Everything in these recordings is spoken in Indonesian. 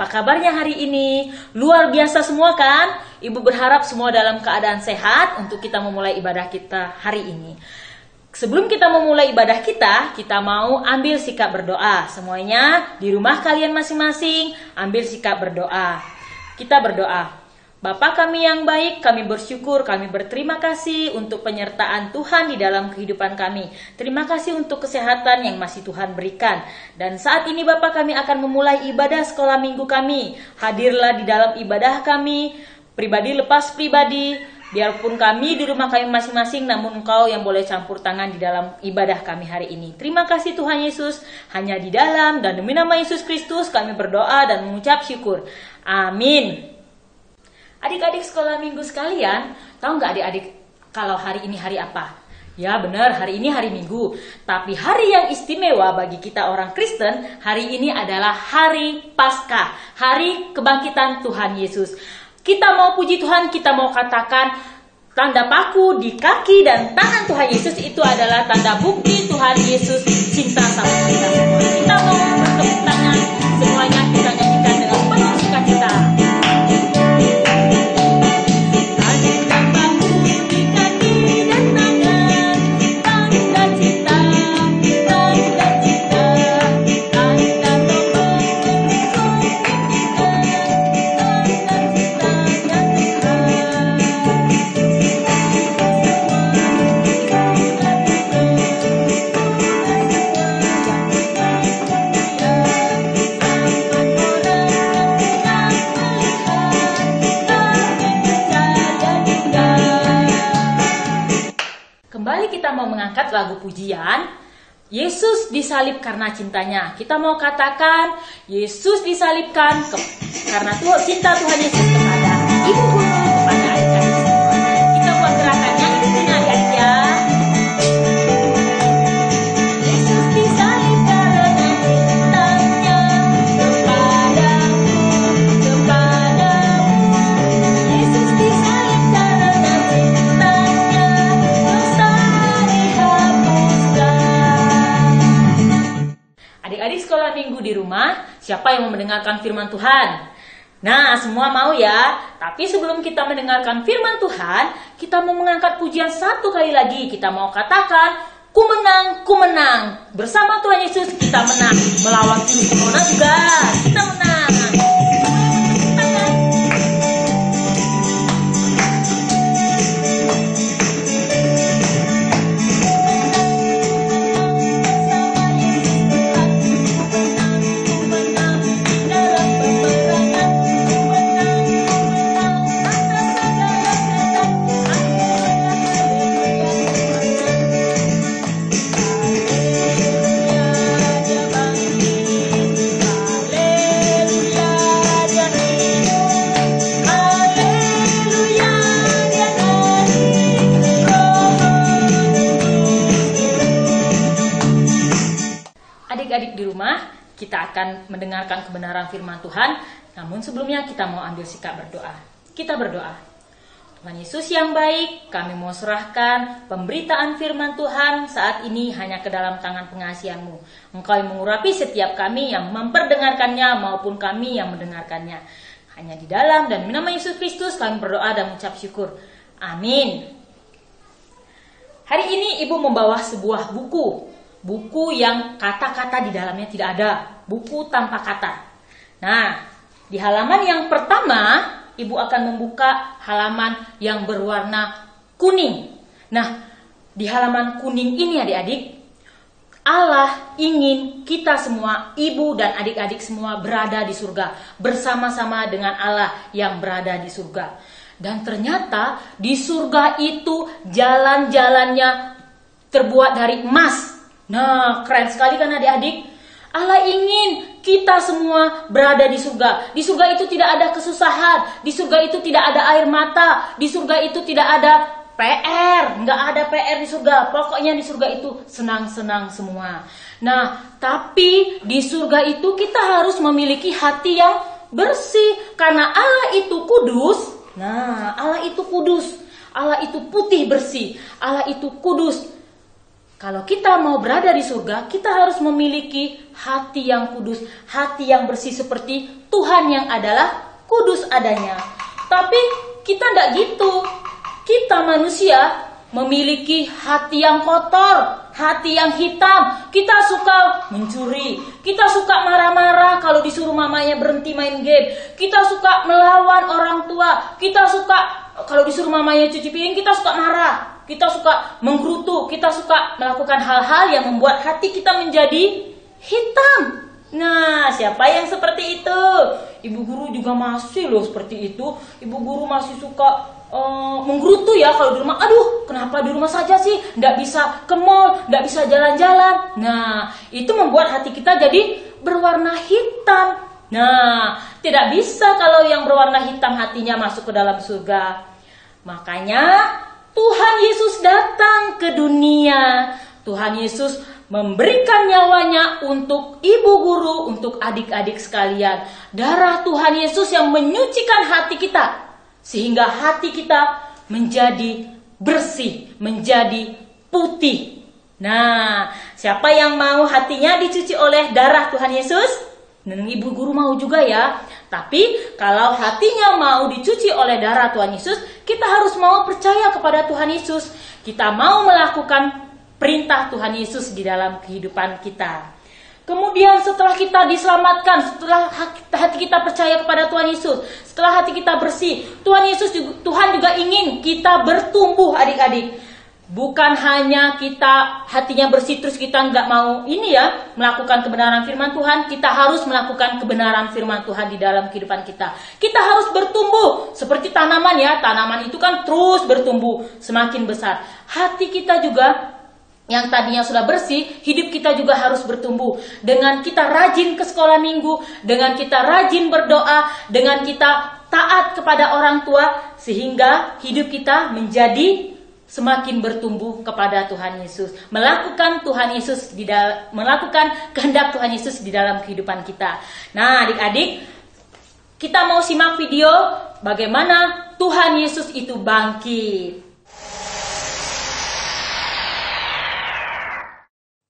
apa kabarnya hari ini? Luar biasa semua kan? Ibu berharap semua dalam keadaan sehat untuk kita memulai ibadah kita hari ini. Sebelum kita memulai ibadah kita mau ambil sikap berdoa. Semuanya di rumah kalian masing-masing, ambil sikap berdoa. Kita berdoa. Bapa kami yang baik, kami bersyukur, kami berterima kasih untuk penyertaan Tuhan di dalam kehidupan kami. Terima kasih untuk kesehatan yang masih Tuhan berikan. Dan saat ini Bapa kami akan memulai ibadah sekolah minggu kami. Hadirlah di dalam ibadah kami, pribadi lepas pribadi. Biarpun kami di rumah kami masing-masing, namun Engkau yang boleh campur tangan di dalam ibadah kami hari ini. Terima kasih Tuhan Yesus, hanya di dalam dan demi nama Yesus Kristus kami berdoa dan mengucap syukur. Amin. Adik-adik sekolah minggu sekalian, tahu nggak adik-adik kalau hari ini hari apa? Ya benar, hari ini hari Minggu. Tapi hari yang istimewa bagi kita orang Kristen, hari ini adalah hari Paskah, hari kebangkitan Tuhan Yesus. Kita mau puji Tuhan, kita mau katakan tanda paku di kaki dan tangan Tuhan Yesus itu adalah tanda bukti Tuhan Yesus cinta sama kita semua. Kita mau bertepuk tangan, semuanya kita nyanyikan dengan penuh sukacita. Mengangkat lagu pujian Yesus disalib karena cintanya. Kita mau katakan Yesus disalibkan karena cinta Tuhan Yesus kepada ibu guru, kepada adik-adik semua. Kita buat gerakannya, ikutin adik-adik ya. Yesus disalib karena cintanya kepadamu. Yesus disalib karena cintanya dosa. Adik-adik sekolah minggu di rumah, siapa yang mau mendengarkan firman Tuhan? Nah, semua mau ya. Tapi sebelum kita mendengarkan firman Tuhan, kita mau mengangkat pujian satu kali lagi. Kita mau katakan, ku menang, ku menang. Bersama Tuhan Yesus kita menang. Melawan virus corona juga, kita menang. Adik-adik di rumah, kita akan mendengarkan kebenaran firman Tuhan. Namun sebelumnya kita mau ambil sikap berdoa. Kita berdoa. Tuhan Yesus yang baik, kami mau serahkan pemberitaan firman Tuhan saat ini hanya ke dalam tangan pengasihan-Mu. Engkau yang mengurapi setiap kami yang memperdengarkannya maupun kami yang mendengarkannya. Hanya di dalam dan di nama Yesus Kristus kami berdoa dan mengucap syukur. Amin. Hari ini Ibu membawa sebuah buku. Buku yang kata-kata di dalamnya tidak ada. Buku tanpa kata. Nah, di halaman yang pertama, Ibu akan membuka halaman yang berwarna kuning. Nah, di halaman kuning ini adik-adik, Allah ingin kita semua, ibu dan adik-adik semua berada di surga. Bersama-sama dengan Allah yang berada di surga. Dan ternyata di surga itu jalan-jalannya terbuat dari emas. Nah, keren sekali kan adik-adik? Allah ingin kita semua berada di surga. Di surga itu tidak ada kesusahan. Di surga itu tidak ada air mata. Di surga itu tidak ada PR. Nggak ada PR di surga. Pokoknya di surga itu senang-senang semua. Nah, tapi di surga itu kita harus memiliki hati yang bersih. Karena Allah itu kudus. Nah, Allah itu kudus. Allah itu putih bersih. Allah itu kudus. Kalau kita mau berada di surga, kita harus memiliki hati yang kudus, hati yang bersih seperti Tuhan yang adalah kudus adanya. Tapi kita tidak gitu. Kita manusia memiliki hati yang kotor, hati yang hitam. Kita suka mencuri, kita suka marah-marah kalau disuruh mamanya berhenti main game. Kita suka melawan orang tua, kita suka kalau disuruh mamanya cuci piring, kita suka marah. Kita suka menggerutu, kita suka melakukan hal-hal yang membuat hati kita menjadi hitam. Nah, siapa yang seperti itu? Ibu guru juga masih loh seperti itu. Ibu guru masih suka menggerutu ya kalau di rumah. Aduh, kenapa di rumah saja sih? Nggak bisa ke mall, nggak bisa jalan-jalan. Nah, itu membuat hati kita jadi berwarna hitam. Nah, tidak bisa kalau yang berwarna hitam hatinya masuk ke dalam surga. Makanya Tuhan Yesus datang ke dunia. Tuhan Yesus memberikan nyawanya untuk ibu guru, untuk adik-adik sekalian. Darah Tuhan Yesus yang menyucikan hati kita, sehingga hati kita menjadi bersih, menjadi putih. Nah, siapa yang mau hatinya dicuci oleh darah Tuhan Yesus? Ibu guru mau juga ya. Tapi kalau hatinya mau dicuci oleh darah Tuhan Yesus, kita harus mau percaya kepada Tuhan Yesus. Kita mau melakukan perintah Tuhan Yesus di dalam kehidupan kita. Kemudian setelah kita diselamatkan, setelah hati kita percaya kepada Tuhan Yesus, setelah hati kita bersih, Tuhan juga ingin kita bertumbuh adik-adik. Bukan hanya kita hatinya bersih terus kita nggak mau melakukan kebenaran firman Tuhan. Kita harus melakukan kebenaran firman Tuhan di dalam kehidupan kita. Kita harus bertumbuh seperti tanaman ya. Tanaman itu kan terus bertumbuh semakin besar. Hati kita juga yang tadinya sudah bersih, hidup kita juga harus bertumbuh. Dengan kita rajin ke sekolah minggu, dengan kita rajin berdoa, dengan kita taat kepada orang tua, sehingga hidup kita menjadi semakin bertumbuh kepada Tuhan Yesus, melakukan kehendak Tuhan Yesus di dalam kehidupan kita. Nah, adik-adik, kita mau simak video bagaimana Tuhan Yesus itu bangkit.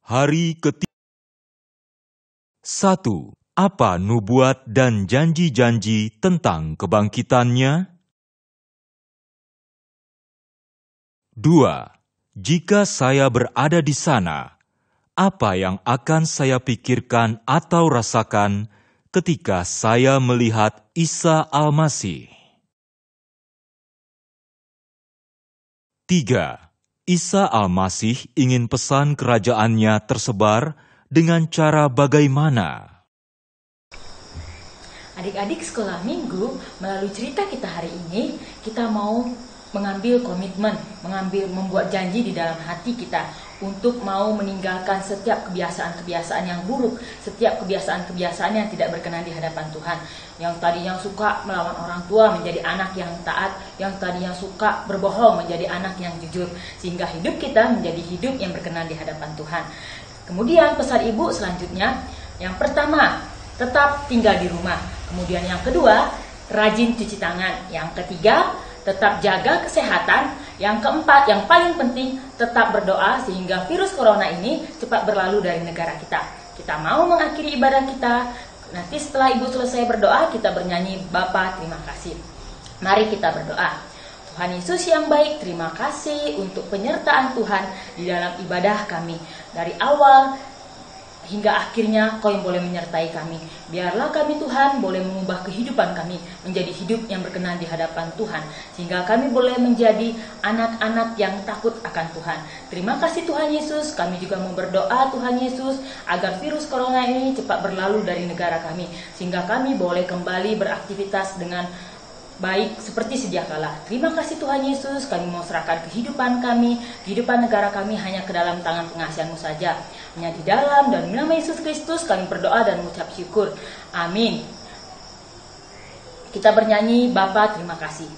Hari ketiga. 1. Apa nubuat dan janji-janji tentang kebangkitannya? 2. Jika saya berada di sana, apa yang akan saya pikirkan atau rasakan ketika saya melihat Isa Al-Masih? 3. Isa Al-Masih ingin pesan kerajaannya tersebar dengan cara bagaimana? Adik-adik sekolah minggu, melalui cerita kita hari ini, kita mau mengambil komitmen, membuat janji di dalam hati kita untuk mau meninggalkan setiap kebiasaan-kebiasaan yang buruk, setiap kebiasaan-kebiasaan yang tidak berkenan di hadapan Tuhan. Yang tadinya suka melawan orang tua menjadi anak yang taat, yang tadinya suka berbohong menjadi anak yang jujur, sehingga hidup kita menjadi hidup yang berkenan di hadapan Tuhan. Kemudian pesan ibu selanjutnya, yang pertama, tetap tinggal di rumah. Kemudian yang kedua, rajin cuci tangan. Yang ketiga, tetap jaga kesehatan. Yang keempat, yang paling penting, tetap berdoa sehingga virus corona ini cepat berlalu dari negara kita. Kita mau mengakhiri ibadah kita. Nanti setelah ibu selesai berdoa, kita bernyanyi Bapa terima kasih. Mari kita berdoa. Tuhan Yesus yang baik, terima kasih untuk penyertaan Tuhan di dalam ibadah kami. Dari awal hingga akhirnya Kau yang boleh menyertai kami. Biarlah kami Tuhan boleh mengubah kehidupan kami menjadi hidup yang berkenan di hadapan Tuhan, sehingga kami boleh menjadi anak-anak yang takut akan Tuhan. Terima kasih Tuhan Yesus. Kami juga mau berdoa Tuhan Yesus agar virus corona ini cepat berlalu dari negara kami, sehingga kami boleh kembali beraktivitas dengan baik seperti sedia kala. Terima kasih Tuhan Yesus. Kami mau serahkan kehidupan kami, kehidupan negara kami hanya ke dalam tangan pengasihan-Mu saja. Hanya di dalam dan nama Yesus Kristus kami berdoa dan mengucap syukur. Amin. Kita bernyanyi Bapa terima kasih.